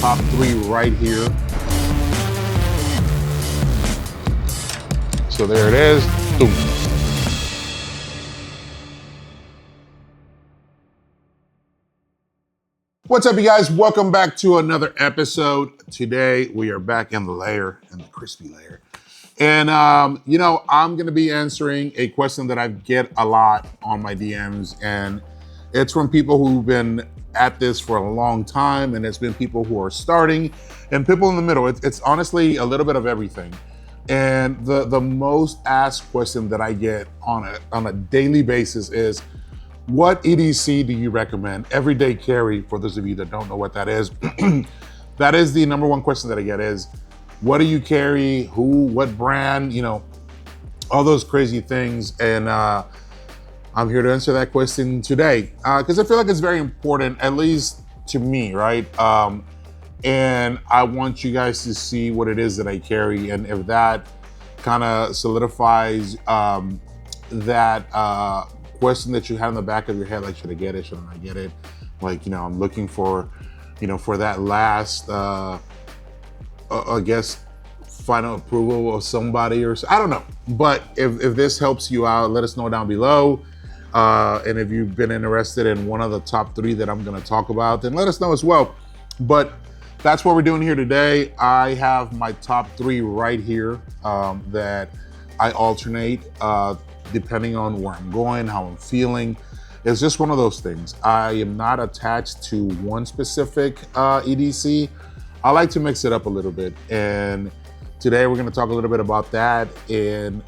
top 3 right here. So there it is. Boom. What's up, you guys? Welcome back to another episode. Today we are back in the layer, in the crispy layer. And, I'm going to be answering a question that I get a lot on my DMs. And it's from people who've been at this for a long time. And it's been people who are starting and people in the middle. It's honestly a little bit of everything. And the most asked question that I get on a daily basis is, what EDC do you recommend? Everyday carry, for those of you that don't know what that is. That is the number one question that I get is, what do you carry? Who, what brand, all those crazy things. And I'm here to answer that question today. Because I feel like it's very important, at least to me, right? And I want you guys to see what it is that I carry. And if that kind of solidifies that question that you had in the back of your head, like, should I get it? Should I not get it? Like, I'm looking for, for that last, I guess, final approval of somebody or I don't know. But if this helps you out, let us know down below. And if you've been interested in one of the top 3 that I'm going to talk about, then let us know as well. But that's what we're doing here today. I have my top 3 right here that I alternate depending on where I'm going, how I'm feeling. It's just one of those things. I am not attached to one specific EDC. I like to mix it up a little bit. And today we're going to talk a little bit about that and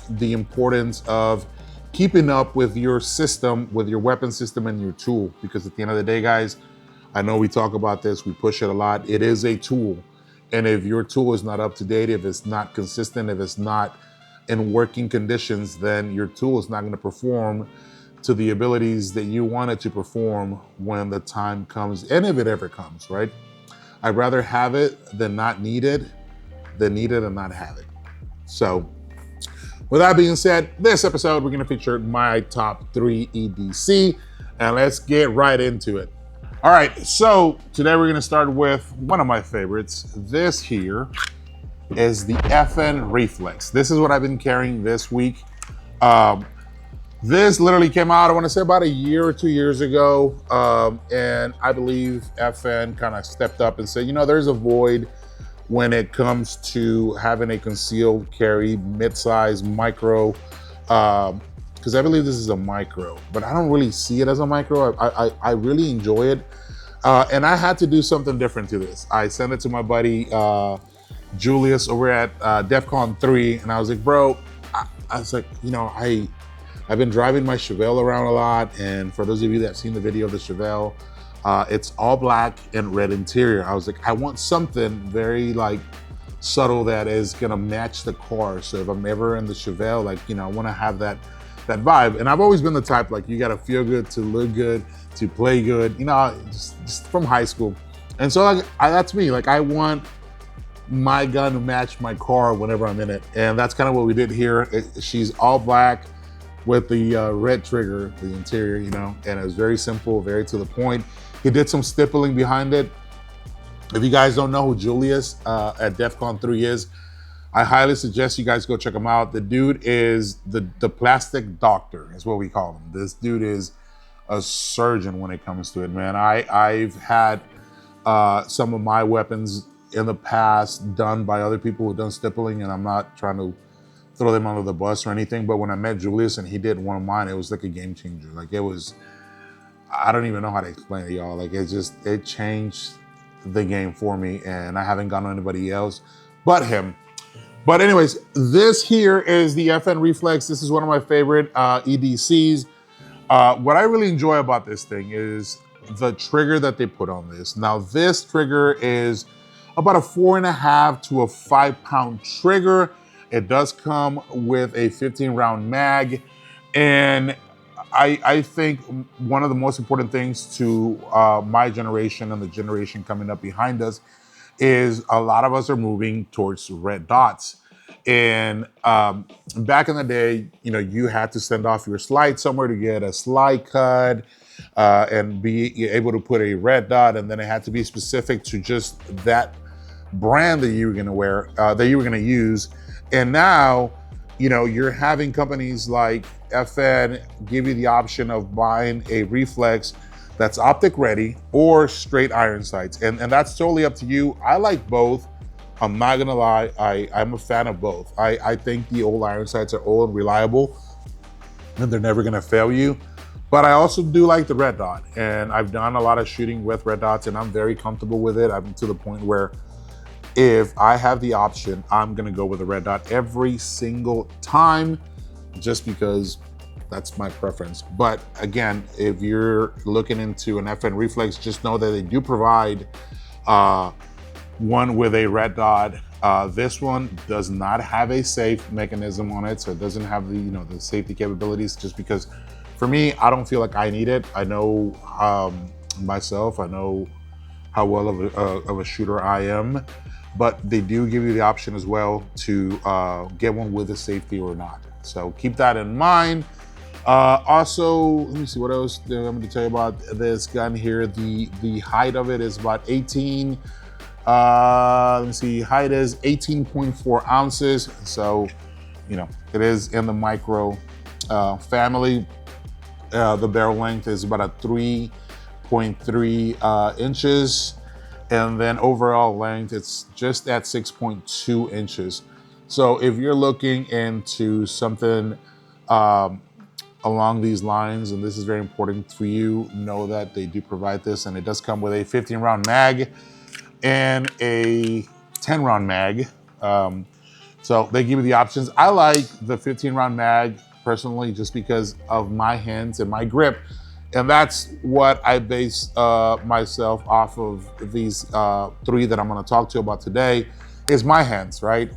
the importance of keeping up with your system, with your weapon system and your tool. Because at the end of the day, guys, I know we talk about this, we push it a lot. It is a tool. And if your tool is not up to date, if it's not consistent, if it's not in working conditions, then your tool is not going to perform to the abilities that you want it to perform when the time comes, and if it ever comes, right? I'd rather have it than not need it, than need it and not have it. So with that being said, this episode, we're going to feature my top 3 EDC, and let's get right into it. All right, so today we're gonna start with one of my favorites. This here is the FN Reflex. This is what I've been carrying this week. This literally came out, I wanna say about a year or 2 years ago. And I believe FN kind of stepped up and said, there's a void when it comes to having a concealed carry, mid-size, micro, because I believe this is a micro, but I don't really see it as a micro. I really enjoy it. And I had to do something different to this. I sent it to my buddy, Julius over at DEFCON 3. And I was like, bro, I was like, I've been driving my Chevelle around a lot. And for those of you that have seen the video of the Chevelle, it's all black and red interior. I was like, I want something very subtle that is gonna match the car. So if I'm ever in the Chevelle, I wanna have that vibe. And I've always been the type, you gotta feel good to look good, to play good, just from high school. And so that's me. I want my gun to match my car whenever I'm in it. And that's kind of what we did here. She's all black with the red trigger, the interior, and it was very simple, very to the point. He did some stippling behind it. If you guys don't know who Julius at DEFCON 3 is, I highly suggest you guys go check him out. The dude is the plastic doctor, is what we call him. This dude is a surgeon when it comes to it, man. I've had some of my weapons in the past done by other people who've done stippling, and I'm not trying to throw them under the bus or anything, but when I met Julius and he did one of mine, it was like a game changer. It was, I don't even know how to explain it, y'all. It changed the game for me, and I haven't gone to anybody else but him. But anyways, this here is the FN Reflex. This is one of my favorite EDCs. What I really enjoy about this thing is the trigger that they put on this. Now, this trigger is about a 4.5 to a 5 pound trigger. It does come with a 15 round mag. And I think one of the most important things to my generation and the generation coming up behind us is a lot of us are moving towards red dots. And back in the day, you had to send off your slide somewhere to get a slide cut. and be able to put a red dot, and then it had to be specific to just that brand that you were going to wear, that you were going to use. And now, you know, you're having companies like FN give you the option of buying a Reflex that's optic ready or straight iron sights. And that's totally up to you. I like both. I'm not gonna lie, I'm a fan of both. I think the old iron sights are old and reliable, and they're never gonna fail you. But I also do like the red dot, and I've done a lot of shooting with red dots, and I'm very comfortable with it. I'm to the point where if I have the option, I'm gonna go with a red dot every single time, just because that's my preference. But again, if you're looking into an FN Reflex, just know that they do provide one with a red dot. This one does not have a safe mechanism on it, so it doesn't have the, you know, the safety capabilities, just because for me, I don't feel like I need it. I know myself, I know how well of a shooter I am, but they do give you the option as well to get one with a safety or not. So keep that in mind. Also, let me see what else I'm going to tell you about this gun here. The height of it is about 18. Let me see, height is 18.4 ounces. So, you know, it is in the micro family. The barrel length is about a 3.3 inches. And then overall length, it's just at 6.2 inches. So if you're looking into something along these lines, and this is very important for you, know that they do provide this, and it does come with a 15 round mag and a 10 round mag. So they give you the options. I like the 15 round mag personally, just because of my hands and my grip. And that's what I base myself off of. These three that I'm gonna talk to you about today is my hands, right?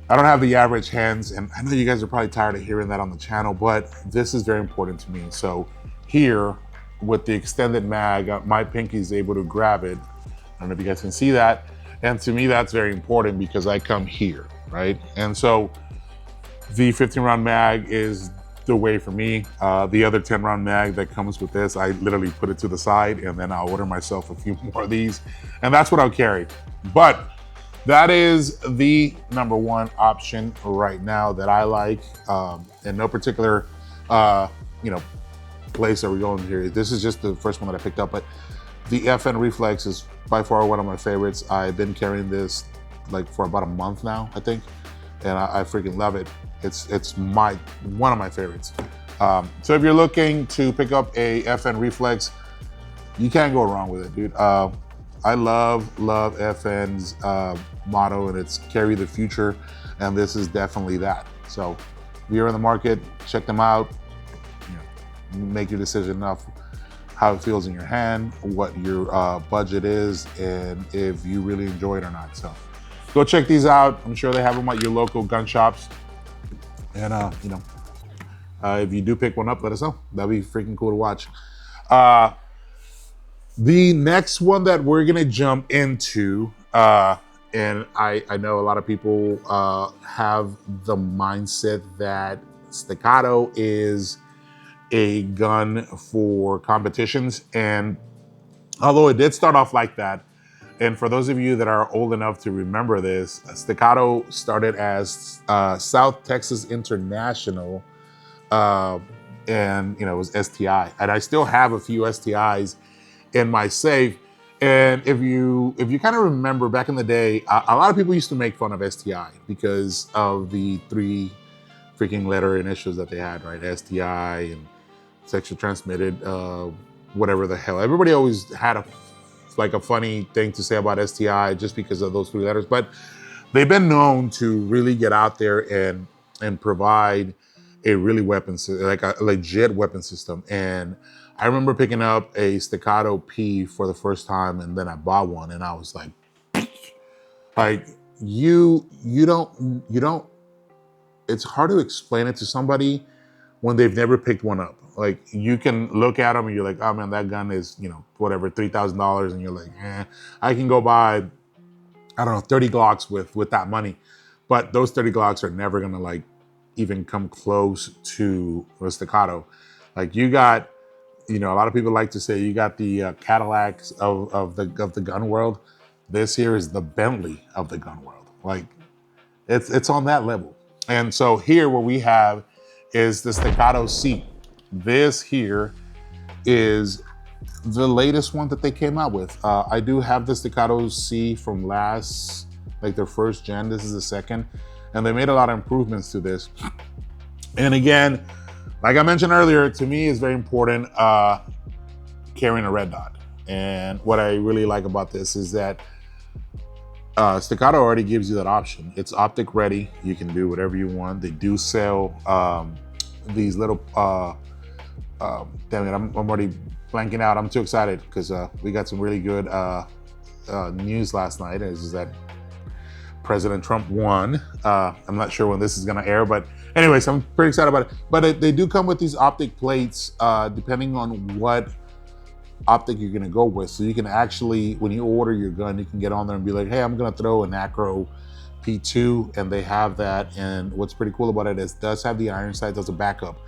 I don't have the average hands, and I know you guys are probably tired of hearing that on the channel, but this is very important to me. So here, with the extended mag, my pinky is able to grab it. I don't know if you guys can see that. And to me, that's very important because I come here, right? And so the 15 round mag is the way for me. The other 10 round mag that comes with this, I literally put it to the side, and then I'll order myself a few more of these, and that's what I'll carry. But that is the number one option right now that I like. In no particular, you know, place that we're going here. This is just the first one that I picked up, but the FN Reflex is by far one of my favorites. I've been carrying this like for about a month now, I think, and I freaking love it. It's one of my favorites. So if you're looking to pick up a FN Reflex, you can't go wrong with it, dude. I love FN's motto, and it's carry the future, and this is definitely that. So if you're in the market, check them out. You know, make your decision of how it feels in your hand, what your budget is, and if you really enjoy it or not. So go check these out. I'm sure they have them at your local gun shops. And you know, if you do pick one up, let us know. That'd be freaking cool to watch. The next one that we're gonna jump into, and I know a lot of people have the mindset that Staccato is a gun for competitions. And although it did start off like that, and for those of you that are old enough to remember this, Staccato started as South Texas International, and you know, it was STI. And I still have a few STIs in my safe. And if you kind of remember back in the day, a lot of people used to make fun of STI because of the 3 freaking letter initials that they had, right? STI and sexually transmitted, whatever the hell. Everybody always had a funny thing to say about STI just because of those 3 letters. But they've been known to really get out there and provide a really like a legit weapon system. And I remember picking up a Staccato P for the first time, and then I bought one, and I was like you don't, it's hard to explain it to somebody when they've never picked one up. Like, you can look at them and you're like, oh man, that gun is, you know, whatever, $3,000, and you're like, I can go buy, I don't know, 30 Glocks with that money. But those 30 Glocks are never gonna like even come close to a Staccato. Like, you got You know, a lot of people like to say you got the Cadillacs of the gun world. This here is the Bentley of the gun world. Like it's on that level. And so here what we have is the Staccato SE. This here is the latest one that they came out with. I do have the Staccato SE from last, like their first gen. This is the second, and they made a lot of improvements to this. And again, like I mentioned earlier, to me it's very important carrying a red dot. And what I really like about this is that Staccato already gives you that option. It's optic ready. You can do whatever you want. They do sell these little, damn it, I'm already blanking out. I'm too excited because we got some really good news last night. Is that President Trump won. I'm not sure when this is gonna air, but anyways, I'm pretty excited about it. But they do come with these optic plates, depending on what optic you're gonna go with. So you can actually, when you order your gun, you can get on there and be like, hey, I'm gonna throw an Acro P2, and they have that. And what's pretty cool about it is it does have the iron sights as a backup.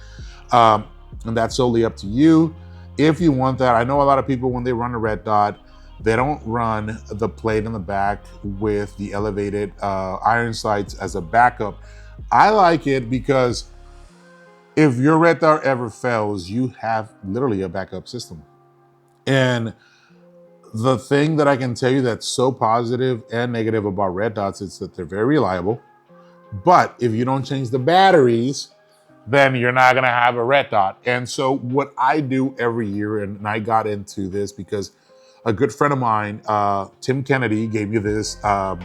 And that's solely up to you. If you want that, I know a lot of people, when they run a red dot, they don't run the plate in the back with the elevated iron sights as a backup. I like it because if your red dot ever fails, you have literally a backup system. And the thing that I can tell you that's so positive and negative about red dots is that they're very reliable. But if you don't change the batteries, then you're not gonna have a red dot. And so what I do every year, and I got into this because a good friend of mine, Tim Kennedy, gave me this, I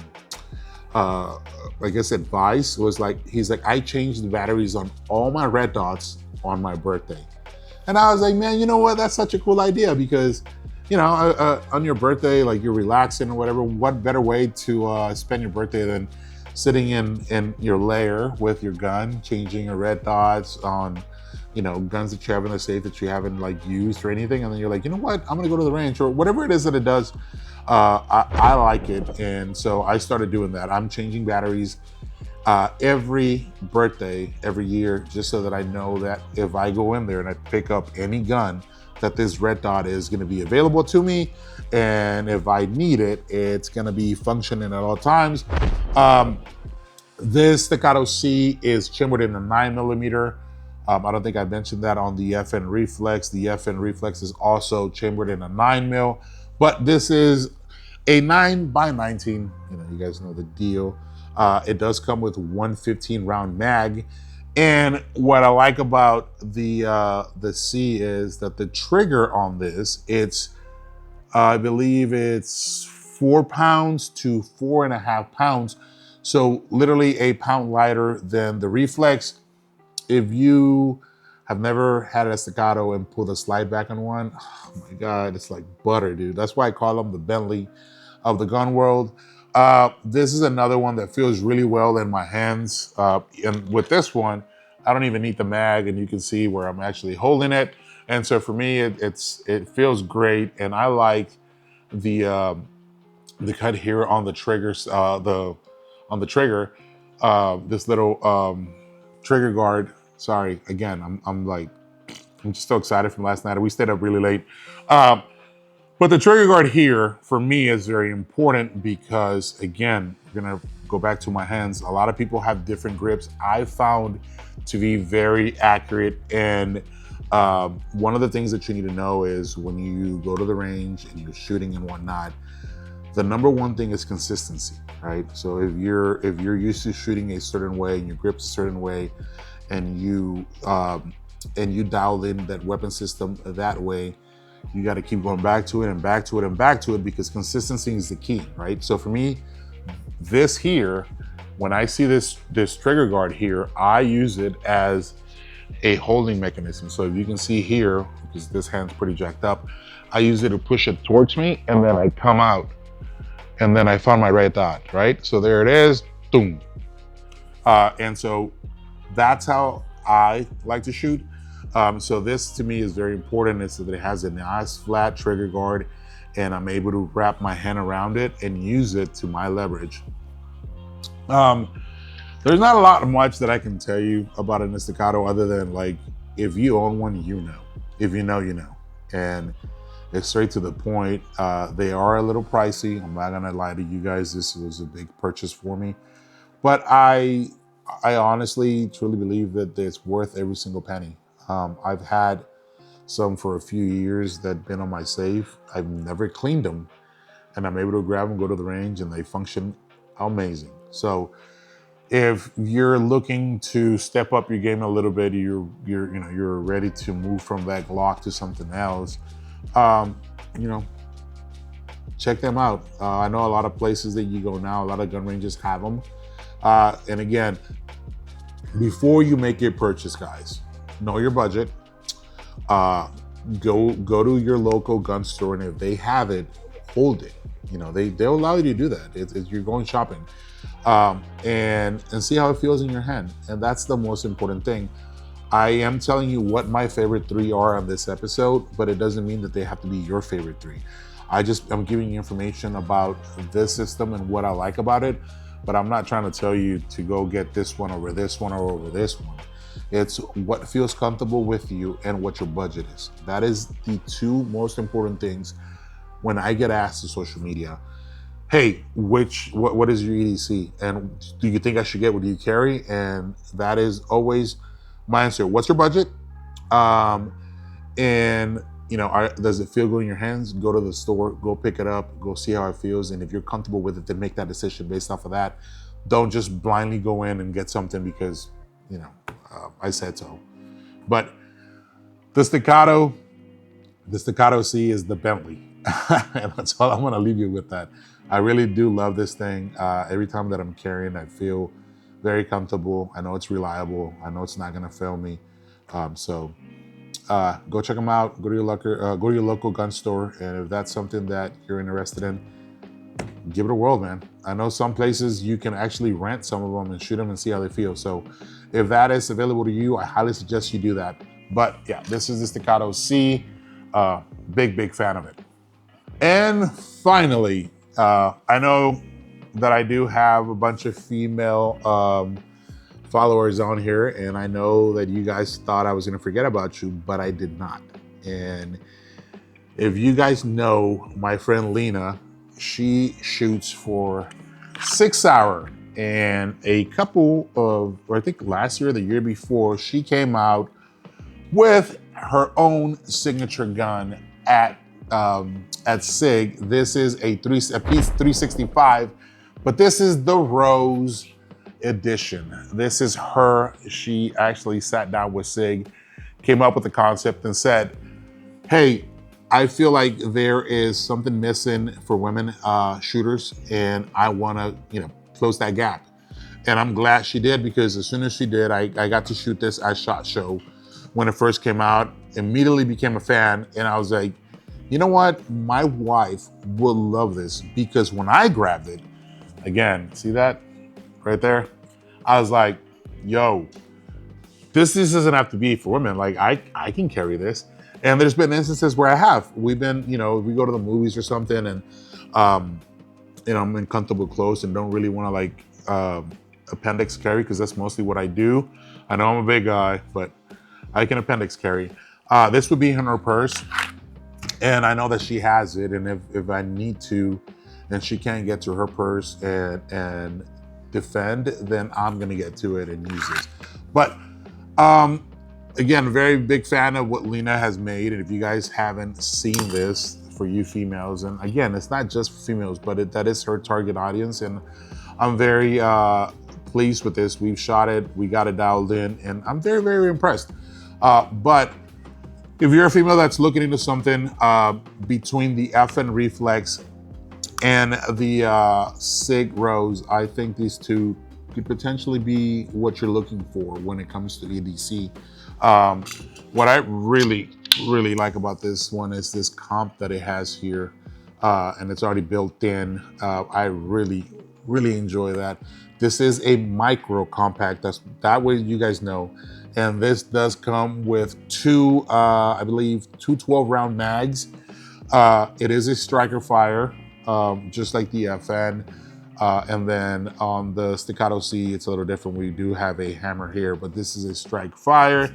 guess advice, was like, he's like, I changed the batteries on all my red dots on my birthday. And I was like, man, you know what? That's such a cool idea because, you know, on your birthday, like you're relaxing or whatever, what better way to spend your birthday than sitting in your lair with your gun, changing your red dots on, you know, guns that you have in the safe that you haven't like used or anything. And then you're like, you know what? I'm gonna go to the range or whatever it is that it does. I like it. And so I started doing that. I'm changing batteries every birthday, every year, just so that I know that if I go in there and I pick up any gun, that this red dot is gonna be available to me. And if I need it, it's gonna be functioning at all times. This Staccato SE is chambered in a 9mm. I don't think I mentioned that on the FN Reflex. The FN Reflex is also chambered in a 9mm, but this is a 9x19. You know, you guys know the deal. It does come with 115 round mag. And what I like about the C is that the trigger on this, it's, I believe it's 4 pounds to 4.5 pounds. So literally a pound lighter than the Reflex. If you have never had a Staccato and pulled a slide back on one, oh my God, it's like butter, dude. That's why I call them the Bentley of the gun world. This is another one that feels really well in my hands. And with this one, I don't even need the mag, and you can see where I'm actually holding it. And so for me, it feels great. And I like the cut here on the triggers, on the trigger, this little trigger guard. Sorry, again, I'm just so excited from last night. We stayed up really late. But the trigger guard here, for me, is very important because, again, we're gonna go back to my hands. A lot of people have different grips. I found to be very accurate. And one of the things that you need to know is when you go to the range and you're shooting and whatnot, the number one thing is consistency, right? So if you're used to shooting a certain way and your grip's a certain way, and you dialed in that weapon system that way, you got to keep going back to it and back to it and back to it because consistency is the key, right? So for me, this here, when I see this trigger guard here, I use it as a holding mechanism. So if you can see here, because this hand's pretty jacked up, I use it to push it towards me, and then I come out, and then I found my red dot, right? So there it is, boom. And so that's how I like to shoot. So this to me is very important. It's that it has a nice flat trigger guard, and I'm able to wrap my hand around it and use it to my leverage. There's not a lot much that I can tell you about an Staccato other than, like, if you own one, you know. If you know, you know. and it's straight to the point. They are a little pricey. I'm not gonna lie to you guys. This was a big purchase for me, but I honestly, truly believe that it's worth every single penny. I've had some for a few years that been on my safe. I've never cleaned them, and I'm able to grab them, go to the range, and they function amazing. So if you're looking to step up your game a little bit, you're ready to move from that Glock to something else, um, you know, check them out. I know a lot of places that you go now, a lot of gun ranges have them. And again, before you make your purchase, guys, know your budget. Uh, go to your local gun store, and if they have it, hold it. They'll allow you to do that. You're going shopping, and see how it feels in your hand, and that's the most important thing. I am telling you what my favorite three are on this episode, but it doesn't mean that they have to be your favorite three. I'm giving you information about this system and what I like about it, but I'm not trying to tell you to go get this one over this one or over this one. It's what feels comfortable with you and what your budget is. That is the two most important things when I get asked to social media, hey, what is your EDC? And do you think I should get what you carry? And that is always my answer. What's your budget? And does it feel good in your hands? Go to the store, go pick it up, go see how it feels. And if you're comfortable with it, then make that decision based off of that. Don't just blindly go in and get something because, I said so. But the Staccato SE is the Bentley. And that's all I'm gonna leave you with that. I really do love this thing. Every time that I'm carrying, I feel very comfortable. I know it's reliable. I know it's not gonna fail me. So go check them out. Go to your local gun store, and if that's something that you're interested in, give it a whirl, man. I know some places you can actually rent some of them and shoot them and see how they feel. So if that is available to you, I highly suggest you do that. But yeah, this is the Staccato SE. Big fan of it. And finally, I know that I do have a bunch of female followers on here, and I know that you guys thought I was gonna forget about you, but I did not. And if you guys know my friend Lena, she shoots for Sig Rose, and I think last year or the year before, she came out with her own signature gun at Sig. This is a piece 365, but this is the Rose edition. This is her. She actually sat down with Sig, came up with the concept and said, hey, I feel like there is something missing for women shooters, and I wanna, close that gap. And I'm glad she did, because as soon as she did, I got to shoot this at SHOT Show when it first came out, immediately became a fan, and I was like, you know what? My wife will love this, because when I grabbed it, again, see that right there? I was like, yo, this doesn't have to be for women. Like, I can carry this. And there's been instances where I have. We've been, we go to the movies or something, and I'm in comfortable clothes and don't really want to like appendix carry, because that's mostly what I do. I know I'm a big guy, but I can appendix carry. This would be in her purse, and I know that she has it. And if I need to, and she can't get to her purse and defend, then I'm gonna get to it and use this. But again, very big fan of what Lena has made. And if you guys haven't seen this, for you females, and again, it's not just for females, but that is her target audience. And I'm very pleased with this. We've shot it, we got it dialed in, and I'm very impressed. But if you're a female that's looking into something between the FN Reflex and the Sig Rose, I think these two could potentially be what you're looking for when it comes to EDC. What I really like about this one is this comp that it has here, and it's already built in. I really enjoy that. This is a micro compact. That way you guys know. And this does come with two, I believe, two 12-round mags. It is a striker fire, just like the FN. And then on the Staccato SE, it's a little different. We do have a hammer here, but this is a strike fire.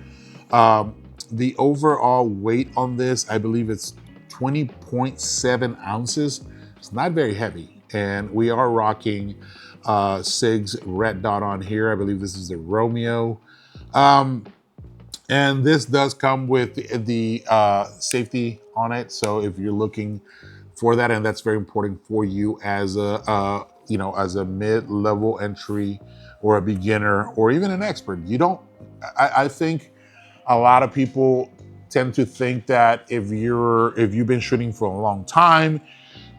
The overall weight on this, I believe it's 20.7 ounces. It's not very heavy. And we are rocking Sig's red dot on here. I believe this is the Romeo. And this does come with the safety on it. So if you're looking for that, and that's very important for you as a as a mid-level entry or a beginner or even an expert, you don't. I think a lot of people tend to think that if you've been shooting for a long time,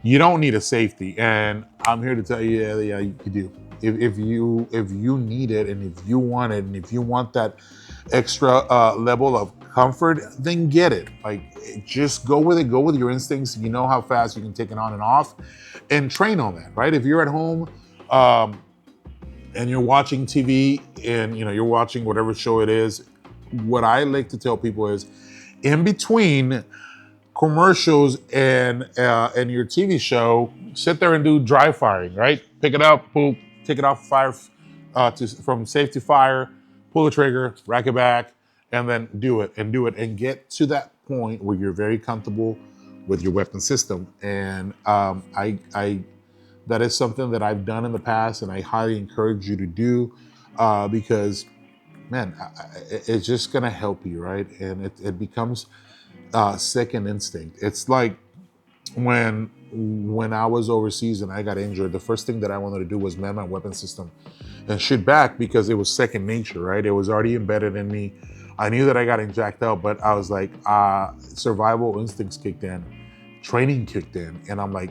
you don't need a safety. And I'm here to tell you, yeah, you do. If you need it, and if you want it, and if you want that extra level of comfort, then get it. Like, just go with it. Go with your instincts. You know how fast you can take it on and off, and train on that. Right? If you're at home and you're watching TV, and you're watching whatever show it is, what I like to tell people is, in between commercials and your TV show, sit there and do dry firing, right? Pick it up, pull, take it off fire from safety fire, pull the trigger, rack it back, and then do it and get to that point where you're very comfortable with your weapon system. And I that is something that I've done in the past, and I highly encourage you to do because, man, it's just gonna help you, right? And it becomes second instinct. It's like when I was overseas and I got injured, the first thing that I wanted to do was man my weapon system and shoot back, because it was second nature, right? It was already embedded in me. I knew that I got jacked out, but I was like, survival instincts kicked in, training kicked in, and I'm like,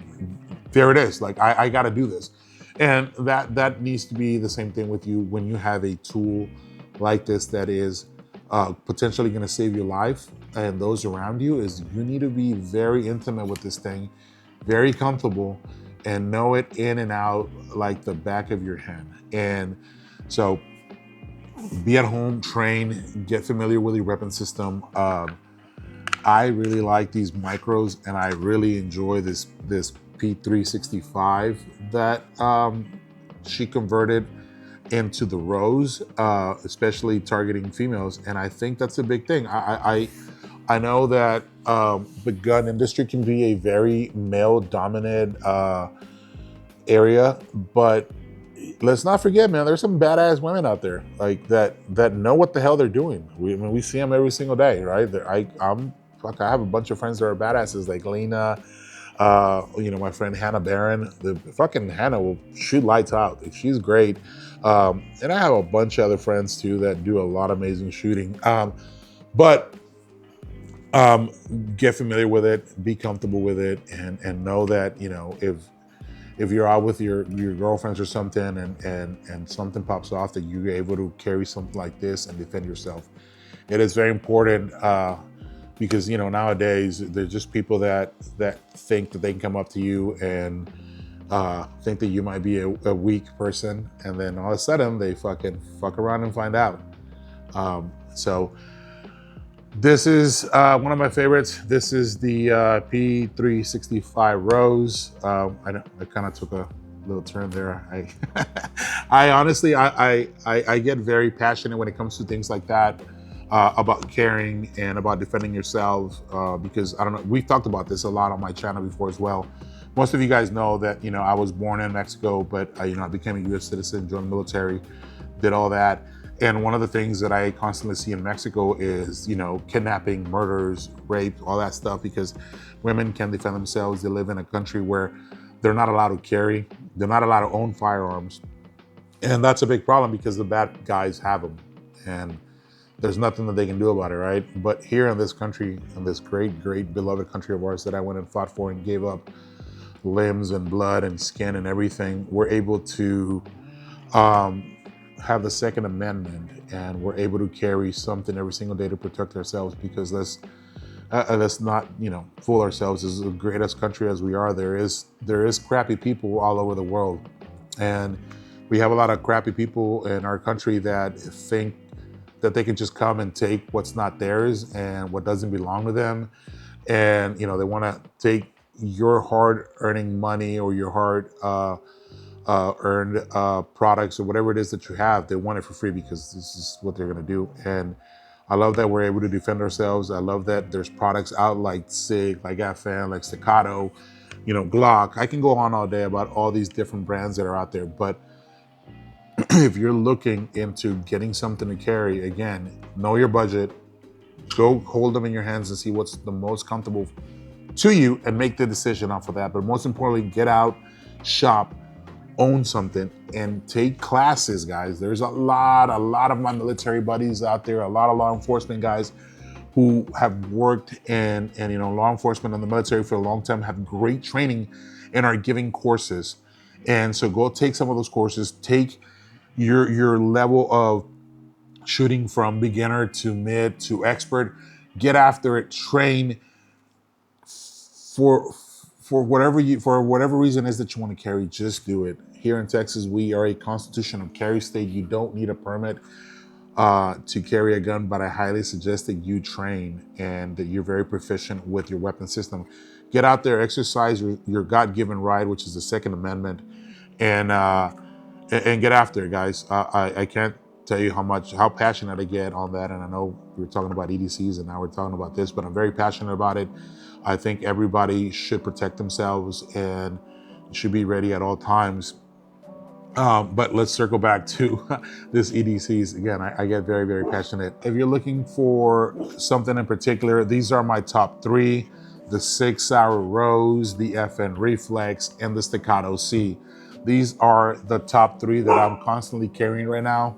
there it is. Like, I got to do this. And that needs to be the same thing with you when you have a tool like this that is potentially going to save your life and those around you. Is you need to be very intimate with this thing, very comfortable, and know it in and out like the back of your hand. And so be at home, train, get familiar with your weapon system. I really like these micros, and I really enjoy this P365 that she converted into the Rose, especially targeting females. And I think that's a big thing. I know that the gun industry can be a very male-dominated area, but let's not forget, man, there's some badass women out there like that know what the hell they're doing. We see them every single day, right? I have a bunch of friends that are badasses, like Lena, my friend Hannah Barron. The fucking Hannah will shoot lights out. She's great. And I have a bunch of other friends too that do a lot of amazing shooting. But get familiar with it, be comfortable with it, and know that, if you're out with your girlfriends or something and something pops off, that you're able to carry something like this and defend yourself. It is very important because nowadays there's just people that think that they can come up to you and think that you might be a weak person, and then all of a sudden they fucking fuck around and find out. So this is one of my favorites. This is the P365 Rose. I kind of took a little turn there. I honestly, I get very passionate when it comes to things like that, about carrying and about defending yourself, because I don't know, we've talked about this a lot on my channel before as well. Most of you guys know that, I was born in Mexico, but I became a US citizen, joined the military, did all that. And one of the things that I constantly see in Mexico is, kidnapping, murders, rape, all that stuff, because women can defend themselves. They live in a country where they're not allowed to carry, they're not allowed to own firearms. And that's a big problem because the bad guys have them. And there's nothing that they can do about it, right? But here in this country, in this great, great beloved country of ours that I went and fought for and gave up limbs and blood and skin and everything, we're able to have the Second Amendment, and we're able to carry something every single day to protect ourselves, because let's not, fool ourselves. As the greatest country as we are, there is crappy people all over the world. And we have a lot of crappy people in our country that think that they can just come and take what's not theirs and what doesn't belong to them. And, they want to take your hard earning money or your hard earned products or whatever it is that you have. They want it for free because this is what they're going to do. And I love that we're able to defend ourselves. I love that there's products out like Sig, like FN, like Staccato, Glock. I can go on all day about all these different brands that are out there. But if you're looking into getting something to carry, again, know your budget. Go hold them in your hands and see what's the most comfortable to you and make the decision off of that. But most importantly, get out, shop, own something, and take classes, guys. There's a lot of my military buddies out there, a lot of law enforcement guys who have worked in law enforcement and the military for a long time, have great training and are giving courses. And so go take some of those courses, take your level of shooting from beginner to mid to expert, get after it, train for whatever reason is that you want to carry. Just do it. Here in Texas, we are a constitutional carry state. You don't need a permit to carry a gun, but I highly suggest that you train and that you're very proficient with your weapon system. Get out there, exercise your God-given right, which is the Second Amendment, and get after it, guys. I can't tell you how passionate I get on that. And I know we were talking about EDCs and now we're talking about this, but I'm very passionate about it. I think everybody should protect themselves and should be ready at all times. But let's circle back to this EDCs. Again, I get very, very passionate. If you're looking for something in particular, these are my top 3, the Sig Rose, the FN Reflex, and the Staccato SE. These are the top 3 that I'm constantly carrying right now.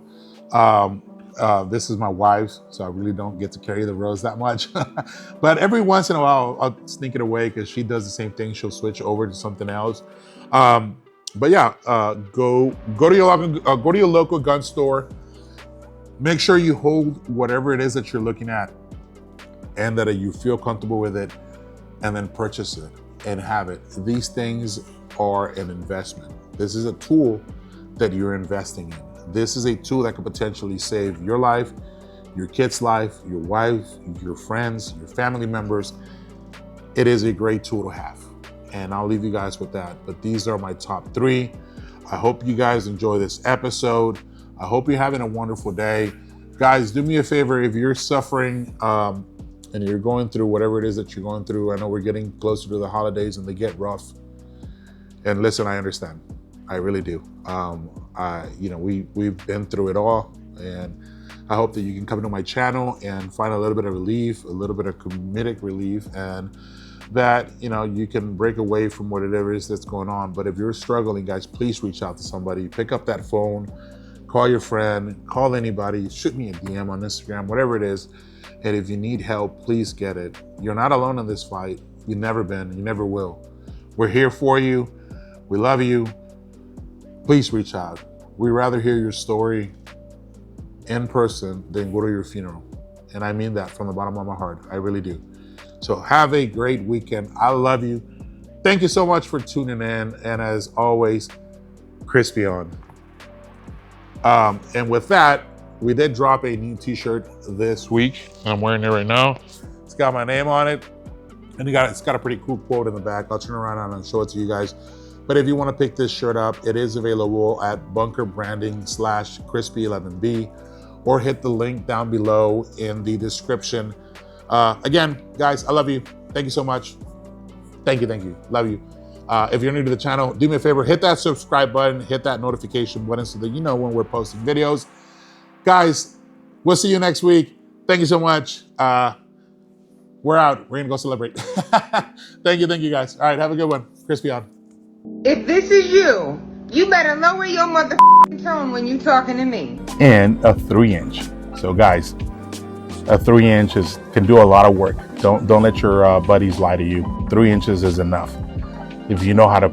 This is my wife's, so I really don't get to carry the Rose that much. But every once in a while, I'll sneak it away because she does the same thing. She'll switch over to something else. But yeah, go to your local gun store. Make sure you hold whatever it is that you're looking at, and that you feel comfortable with it, and then purchase it and have it. These things are an investment. This is a tool that you're investing in. This is a tool that could potentially save your life, your kid's life, your wife, your friends, your family members. It is a great tool to have. And I'll leave you guys with that. But these are my top 3. I hope you guys enjoy this episode. I hope you're having a wonderful day. Guys, do me a favor. If you're suffering and you're going through whatever it is that you're going through, I know we're getting closer to the holidays and they get rough. And listen, I understand. I really do. We've been through it all, and I hope that you can come to my channel and find a little bit of relief, a little bit of comedic relief, and that you can break away from whatever it is that's going on. But if you're struggling, guys, please reach out to somebody. Pick up that phone, call your friend, call anybody, shoot me a DM on Instagram, whatever it is. And if you need help, please get it. You're not alone in this fight. You've never been, you never will. We're here for you. We love you. Please reach out. We'd rather hear your story in person than go to your funeral. And I mean that from the bottom of my heart. I really do. So have a great weekend. I love you. Thank you so much for tuning in. And as always, crispy on. And with that, we did drop a new t-shirt this week. I'm wearing it right now. It's got my name on it. And it's got a pretty cool quote in the back. I'll turn around and show it to you guys. But if you want to pick this shirt up, it is available at bunkerbranding/crispy11b, or hit the link down below in the description. Again, guys, I love you. Thank you so much. Thank you. Love you. If you're new to the channel, do me a favor, hit that subscribe button, hit that notification button so that you know when we're posting videos. Guys, we'll see you next week. Thank you so much. We're out. We're gonna go celebrate. Thank you guys. All right, have a good one. Crispy on. If this is you, you better lower your motherfucking tone when you talking to me. And a 3-inch. So guys, a 3 inches can do a lot of work. Don't let your buddies lie to you. 3 inches is enough. If you know how to